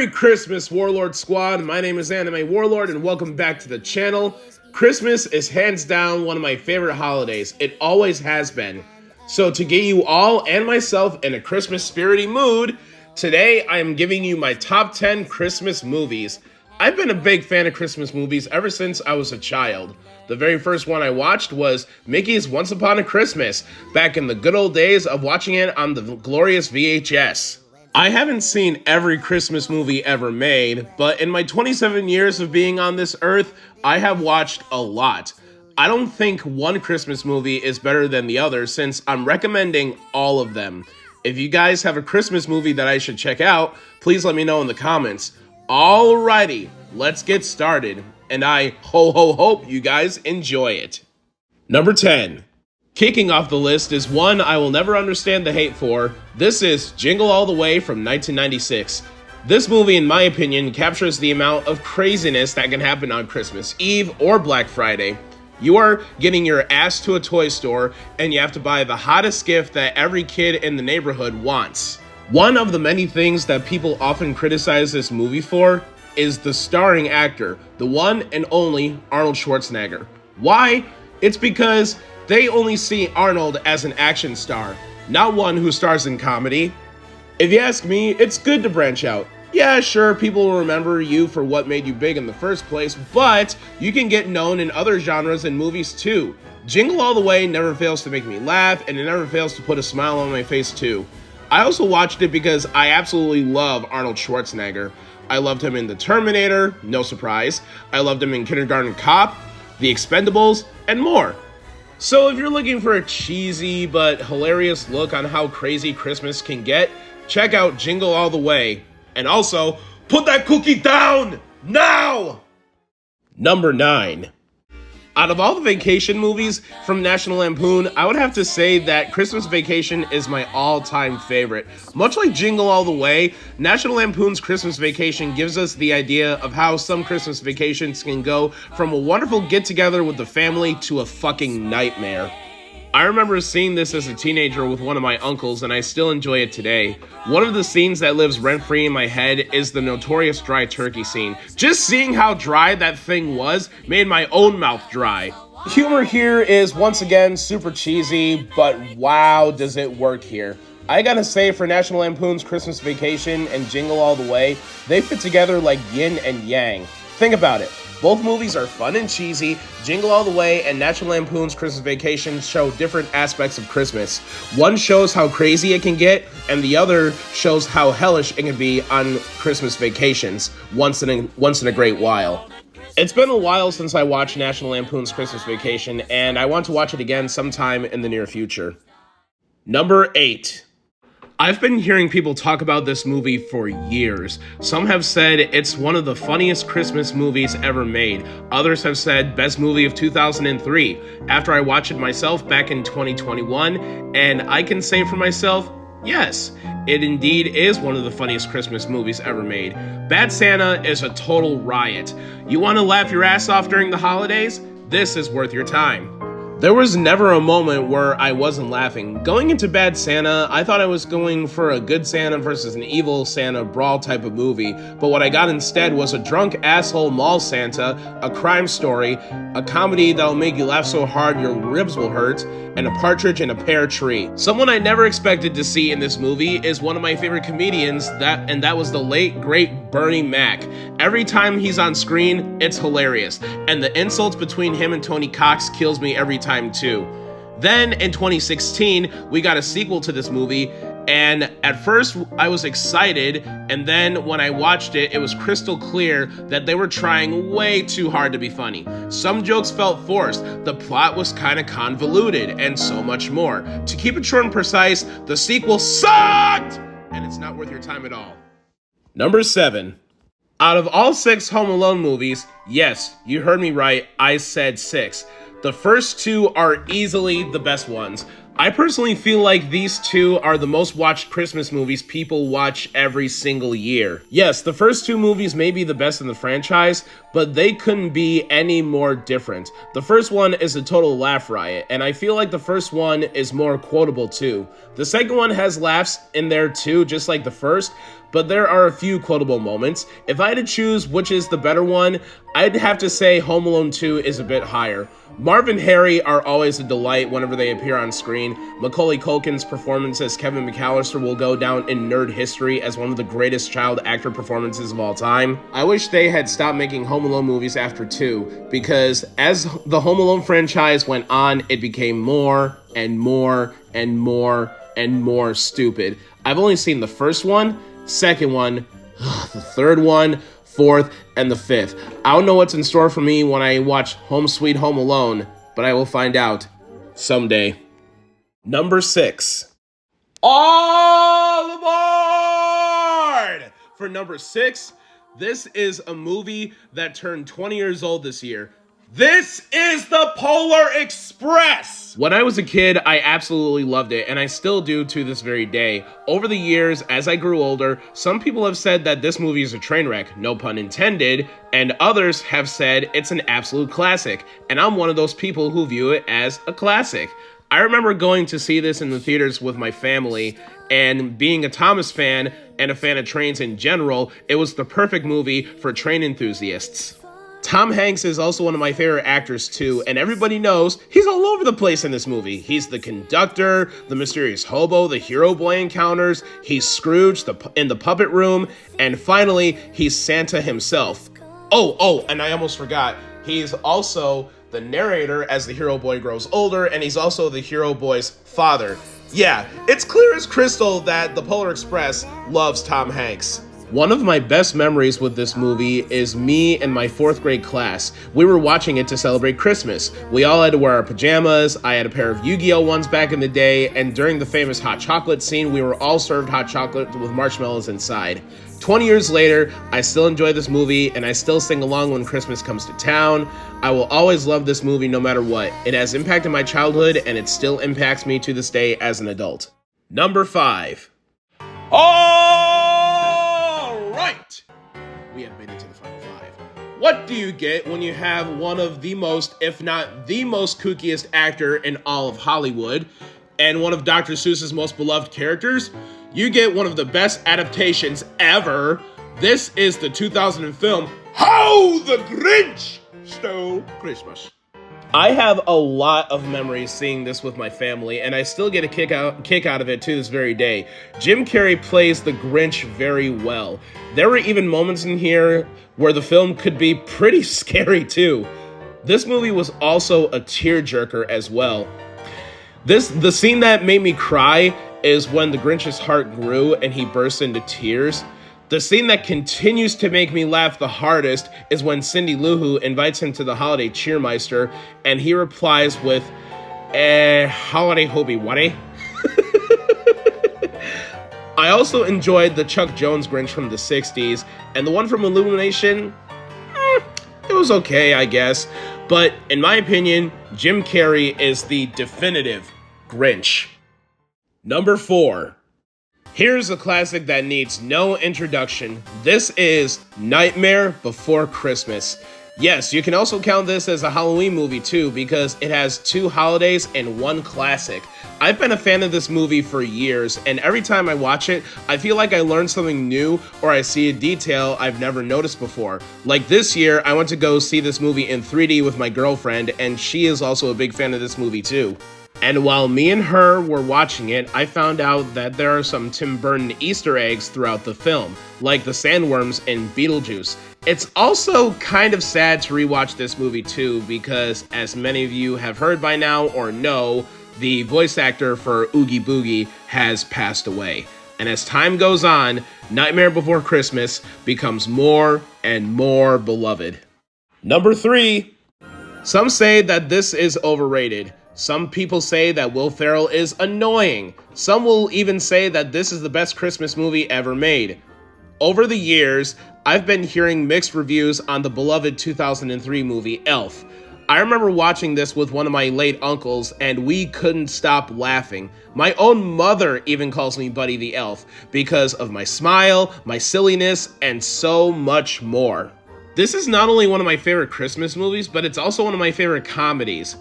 Merry Christmas, Warlord Squad. My name is Anime Warlord, and welcome back to the channel. Christmas is hands down one of my favorite holidays. It always has been. So to get you all and myself in a Christmas spirity mood, today I am giving you my top 10 Christmas movies. I've been a big fan of Christmas movies ever since I was a child. The very first one I watched was Mickey's Once Upon a Christmas, back in the good old days of watching it on the glorious VHS. I haven't seen every Christmas movie ever made, but in my 27 years of being on this earth, I have watched a lot. I don't think one Christmas movie is better than the other since I'm recommending all of them. If you guys have a Christmas movie that I should check out, please let me know in the comments. Alrighty, let's get started, and I hope you guys enjoy it. Number 10. Kicking off the list is one I will never understand the hate for. This is Jingle All The Way from 1996. This movie, in my opinion, captures the amount of craziness that can happen on Christmas Eve or Black Friday. You are getting your ass to a toy store, and you have to buy the hottest gift that every kid in the neighborhood wants. One of the many things that people often criticize this movie for is the starring actor, the one and only Arnold Schwarzenegger. Why? It's because they only see Arnold as an action star, not one who stars in comedy. If you ask me, it's good to branch out. Yeah, sure, people will remember you for what made you big in the first place, but you can get known in other genres and movies too. Jingle All The Way never fails to make me laugh, and it never fails to put a smile on my face too. I also watched it because I absolutely love Arnold Schwarzenegger. I loved him in The Terminator, no surprise. I loved him in Kindergarten Cop, The Expendables, and more. So if you're looking for a cheesy but hilarious look on how crazy Christmas can get, check out Jingle All The Way. And also, put that cookie down now! Number 9. Out of all the vacation movies from National Lampoon, I would have to say that Christmas Vacation is my all-time favorite. Much like Jingle All The Way, National Lampoon's Christmas Vacation gives us the idea of how some Christmas vacations can go from a wonderful get-together with the family to a fucking nightmare. I remember seeing this as a teenager with one of my uncles, and I still enjoy it today. One of the scenes that lives rent-free in my head is the notorious dry turkey scene. Just seeing how dry that thing was made my own mouth dry. Humor here is once again super cheesy, but wow does it work here. I gotta say, for National Lampoon's Christmas Vacation and Jingle All The Way, they fit together like yin and yang. Think about it. Both movies are fun and cheesy. Jingle All The Way and National Lampoon's Christmas Vacation show different aspects of Christmas. One shows how crazy it can get, and the other shows how hellish it can be on Christmas vacations, once in a great while. It's been a while since I watched National Lampoon's Christmas Vacation, and I want to watch it again sometime in the near future. Number 8. I've been hearing people talk about this movie for years. Some have said it's one of the funniest Christmas movies ever made. Others have said best movie of 2003. After I watched it myself back in 2021, and I can say for myself, yes, it indeed is one of the funniest Christmas movies ever made. Bad Santa is a total riot. You want to laugh your ass off during the holidays? This is worth your time. There was never a moment where I wasn't laughing. Going into Bad Santa, I thought I was going for a good Santa versus an evil Santa brawl type of movie, but what I got instead was a drunk asshole mall Santa, a crime story, a comedy that'll make you laugh so hard your ribs will hurt, and a partridge in a pear tree. Someone I never expected to see in this movie is one of my favorite comedians, that was the late, great Bernie Mac. Every time he's on screen, it's hilarious, and the insults between him and Tony Cox kills me every time too. Then in 2016, we got a sequel to this movie, and at first I was excited, and then when I watched it, it was crystal clear that they were trying way too hard to be funny. Some jokes felt forced, the plot was kind of convoluted, and so much more. To keep it short and precise, the sequel sucked, and it's not worth your time at all. Number 7. Out of all 6 Home Alone movies, yes, you heard me right, I said 6. The first 2 are easily the best ones. I personally feel like these 2 are the most watched Christmas movies people watch every single year. Yes, the first 2 movies may be the best in the franchise, but they couldn't be any more different. The first one is a total laugh riot, and I feel like the first one is more quotable too. The second one has laughs in there too, just like the first, but there are a few quotable moments. If I had to choose which is the better one, I'd have to say Home Alone 2 is a bit higher. Marv and Harry are always a delight whenever they appear on screen. Macaulay Culkin's performance as Kevin McAllister will go down in nerd history as one of the greatest child actor performances of all time. I wish they had stopped making Home Alone movies after 2, because as the Home Alone franchise went on, it became more and more and more and more stupid. I've only seen the first one, second one, the third one, fourth, and the fifth. I don't know what's in store for me when I watch Home Sweet Home Alone, but I will find out someday. Number 6. All aboard! For number 6, this is a movie that turned 20 years old this year. This is the Polar Express! When I was a kid, I absolutely loved it, and I still do to this very day. Over the years, as I grew older, some people have said that this movie is a train wreck, no pun intended, and others have said it's an absolute classic, and I'm one of those people who view it as a classic. I remember going to see this in the theaters with my family, and being a Thomas fan and a fan of trains in general, it was the perfect movie for train enthusiasts. Tom Hanks is also one of my favorite actors too, and everybody knows he's all over the place in this movie. He's the conductor, the mysterious hobo, the hero boy encounters, he's Scrooge in the puppet room, and finally, he's Santa himself. Oh, and I almost forgot, he's also the narrator as the hero boy grows older, and he's also the hero boy's father. Yeah, it's clear as crystal that the Polar Express loves Tom Hanks. One of my best memories with this movie is me and my 4th grade class. We were watching it to celebrate Christmas. We all had to wear our pajamas. I had a pair of Yu-Gi-Oh! Ones back in the day, and during the famous hot chocolate scene, we were all served hot chocolate with marshmallows inside. 20 years later, I still enjoy this movie, and I still sing along when Christmas comes to town. I will always love this movie no matter what. It has impacted my childhood, and it still impacts me to this day as an adult. Number 5. Right, we have made it to the final 5. What do you get when you have one of the most, if not the most kookiest actor in all of Hollywood, and one of Dr. Seuss's most beloved characters? You get one of the best adaptations ever. This is the 2000 film, How the Grinch Stole Christmas. I have a lot of memories seeing this with my family, and I still get a kick out of it to this very day. Jim Carrey plays the Grinch very well. There were even moments in here where the film could be pretty scary too. This movie was also a tearjerker as well. The scene that made me cry is when the Grinch's heart grew and he burst into tears. The scene that continues to make me laugh the hardest is when Cindy Lou Who invites him to the holiday cheermeister, and he replies with, holiday hobie waddy. I also enjoyed the Chuck Jones Grinch from the 60s, and the one from Illumination, it was okay, I guess. But in my opinion, Jim Carrey is the definitive Grinch. Number 4. Here's a classic that needs no introduction. This is Nightmare Before Christmas. Yes, you can also count this as a Halloween movie too, because it has 2 holidays and 1 classic. I've been a fan of this movie for years, and every time I watch it, I feel like I learn something new or I see a detail I've never noticed before. Like this year, I went to go see this movie in 3D with my girlfriend, and she is also a big fan of this movie too. And while me and her were watching it, I found out that there are some Tim Burton Easter eggs throughout the film, like the sandworms in Beetlejuice. It's also kind of sad to rewatch this movie too, because as many of you have heard by now or know, the voice actor for Oogie Boogie has passed away. And as time goes on, Nightmare Before Christmas becomes more and more beloved. Number 3. Some say that this is overrated. Some people say that Will Ferrell is annoying. Some will even say that this is the best Christmas movie ever made. Over the years, I've been hearing mixed reviews on the beloved 2003 movie Elf. I remember watching this with one of my late uncles, and we couldn't stop laughing. My own mother even calls me Buddy the Elf because of my smile, my silliness, and so much more. This is not only one of my favorite Christmas movies, but it's also one of my favorite comedies.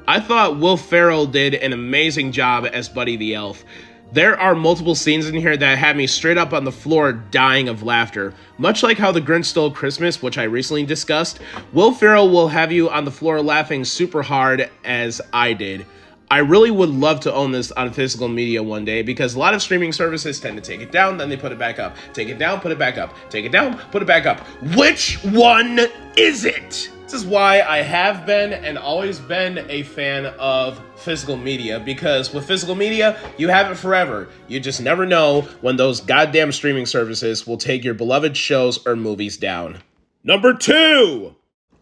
I thought Will Ferrell did an amazing job as Buddy the Elf. There are multiple scenes in here that had me straight up on the floor dying of laughter. Much like how the Grinch Stole Christmas, which I recently discussed, Will Ferrell will have you on the floor laughing super hard as I did. I really would love to own this on physical media one day because a lot of streaming services tend to take it down, then they put it back up. Take it down, put it back up. Take it down, put it back up. Which one is it? This is why I have been and always been a fan of physical media, because with physical media, you have it forever. You just never know when those goddamn streaming services will take your beloved shows or movies down. Number 2!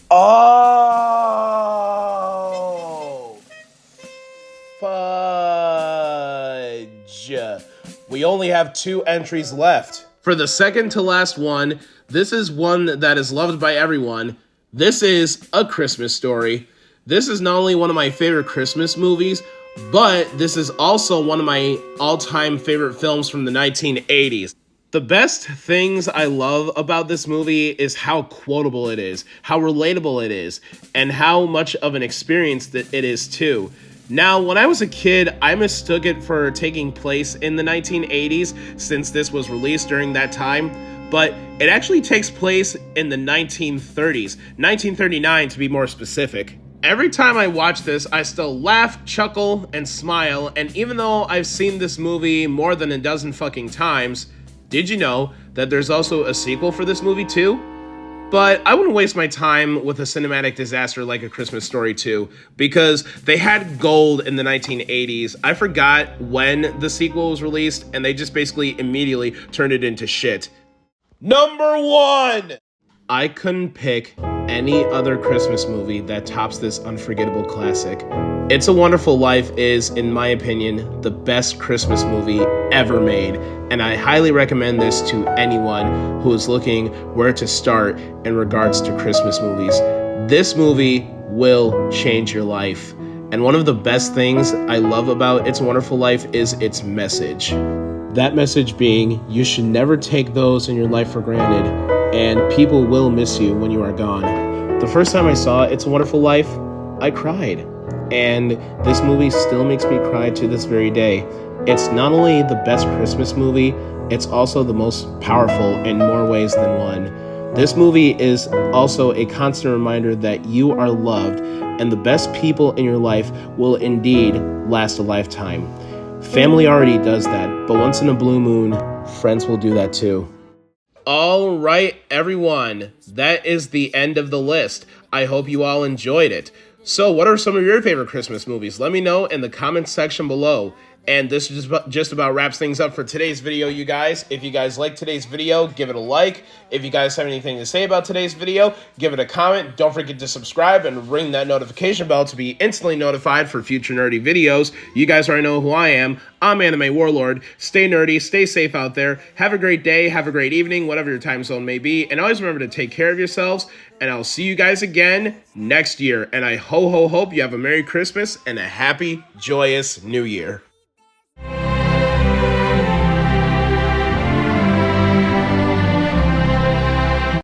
Oh, fudge. We only have 2 entries left. For the second to last one, this is one that is loved by everyone. This is A Christmas Story. This is not only one of my favorite Christmas movies, but this is also one of my all-time favorite films from the 1980s. The best things I love about this movie is how quotable it is, how relatable it is, and how much of an experience that it is too. Now, when I was a kid, I mistook it for taking place in the 1980s since this was released during that time, but it actually takes place in the 1930s, 1939 to be more specific. Every time I watch this, I still laugh, chuckle, and smile, and even though I've seen this movie more than a dozen fucking times, did you know that there's also a sequel for this movie too? But I wouldn't waste my time with a cinematic disaster like A Christmas Story 2, because they had gold in the 1980s. I forgot when the sequel was released, and they just basically immediately turned it into shit. Number 1! I couldn't pick any other Christmas movie that tops this unforgettable classic. It's a Wonderful Life is, in my opinion, the best Christmas movie ever made, and I highly recommend this to anyone who is looking where to start in regards to Christmas movies. This movie will change your life, and one of the best things I love about It's a Wonderful Life is its message. That message being, you should never take those in your life for granted, and people will miss you when you are gone. The first time I saw It's a Wonderful Life, I cried. And this movie still makes me cry to this very day. It's not only the best Christmas movie, it's also the most powerful in more ways than one. This movie is also a constant reminder that you are loved, and the best people in your life will indeed last a lifetime. Family already does that, but once in a blue moon, friends will do that too. All right, everyone, that is the end of the list. I hope you all enjoyed it. So what are some of your favorite Christmas movies? Let me know in the comments section below. And this just about wraps things up for today's video, you guys. If you guys like today's video, give it a like. If you guys have anything to say about today's video, give it a comment. Don't forget to subscribe and ring that notification bell to be instantly notified for future nerdy videos. You guys already know who I am. I'm Anime Warlord. Stay nerdy, stay safe out there. Have a great day, have a great evening, whatever your time zone may be. And always remember to take care of yourselves. And I'll see you guys again next year. And I hope you have a Merry Christmas and a happy, joyous New Year.